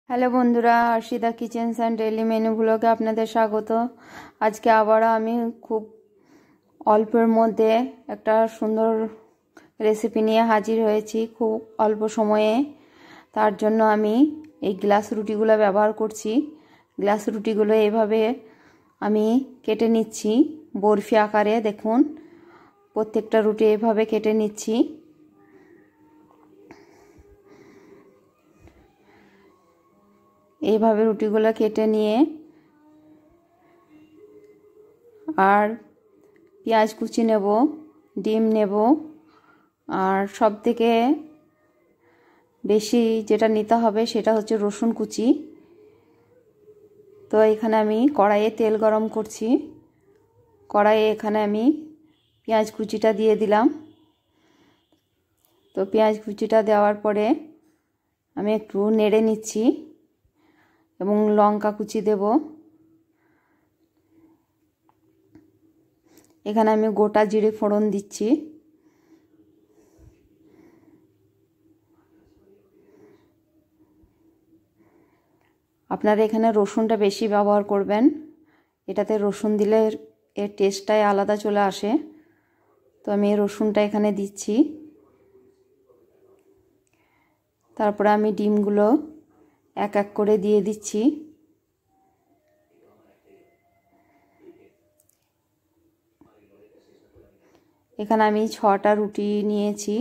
Hello বন্ধুরা, অর্ষিতা kitchens and daily menu ব্লগে আপনাদের স্বাগত। আজকে আবারও আমি খুব অল্পের মধ্যে একটা সুন্দর রেসিপি নিয়ে হাজির হয়েছি, খুব অল্প সময়ে। তার জন্য আমি এই গ্লাস রুটিগুলো ব্যবহার করছি। গ্লাস রুটিগুলো এভাবে আমি কেটে নিচ্ছি বরফি আকারে। দেখুন, প্রত্যেকটা রুটি এভাবে কেটে নিচ্ছি। এইভাবে রুটিগুলো কেটে নিয়ে আর পেঁয়াজ কুচি নেব, ডিম নেব, আর সব থেকে বেশি যেটা নিতে হবে সেটা হচ্ছে রসুন কুচি। তো এখানে আমি কড়াইয়ে তেল গরম করছি। কড়াইয়ে এখানে আমি পেঁয়াজ কুচিটা দিয়ে দিলাম। তো পেঁয়াজ কুচিটা দেওয়ার পরে আমি একটু নেড়ে নিচ্ছি এবং লঙ্কা কুচি দেব। এখানে আমি গোটা জিরে ফোড়ন দিচ্ছি। আপনারা এখানে রসুনটা বেশি ব্যবহার করবেন, এটাতে রসুন দিলে এর টেস্টটাই আলাদা চলে আসে। তো আমি রসুনটা এখানে দিচ্ছি। তারপরে আমি ডিমগুলো এক এক করে দিয়ে দিচ্ছি। এখানে আমি 6টা রুটি নিয়েছি,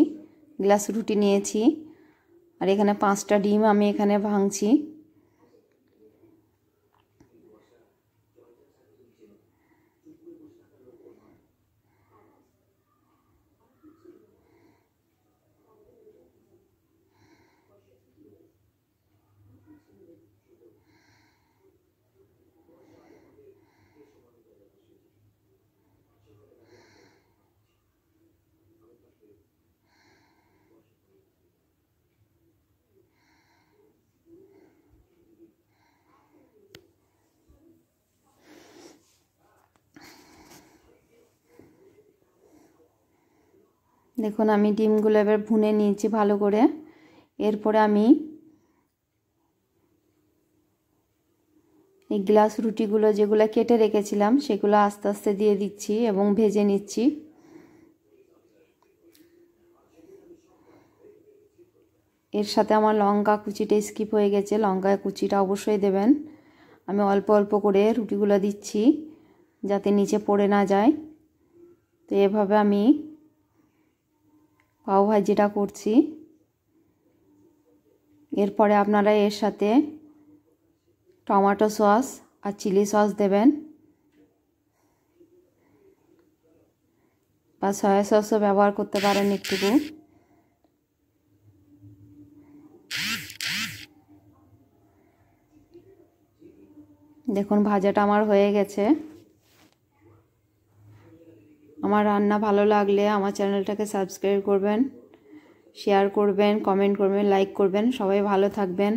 গ্লাস রুটি নিয়েছি, আর এখানে 5টা ডিম আমি এখানে ভাঙছি। দেখুন, আমি ডিমগুলো এবার ভুনে নিয়েছি ভালো করে। এরপরে আমি এই গ্লাস রুটিগুলো যেগুলো কেটে রেখেছিলাম সেগুলো আস্তে আস্তে দিয়ে দিচ্ছি এবং ভেজে নিচ্ছি। এর সাথে আমার লঙ্কা কুচিটা স্কিপ হয়ে গেছে, লঙ্কা কুচিটা অবশ্যই দেবেন। আমি অল্প অল্প করে রুটিগুলো দিচ্ছি যাতে নিচে পড়ে না যায়। তো এভাবে আমি পাও ভাজিটা করছি। এরপরে আপনারা এর সাথে টমেটো সস আর চিলি সস দেবেন, বা সয়া সসও ব্যবহার করতে পারেন একটুকু। দেখুন, ভাজাটা আমার হয়ে গেছে। আমার রান্না ভালো লাগলে আমার চ্যানেলটাকে সাবস্ক্রাইব করবেন, শেয়ার করবেন, কমেন্ট করবেন, লাইক করবেন। সবাই ভালো থাকবেন।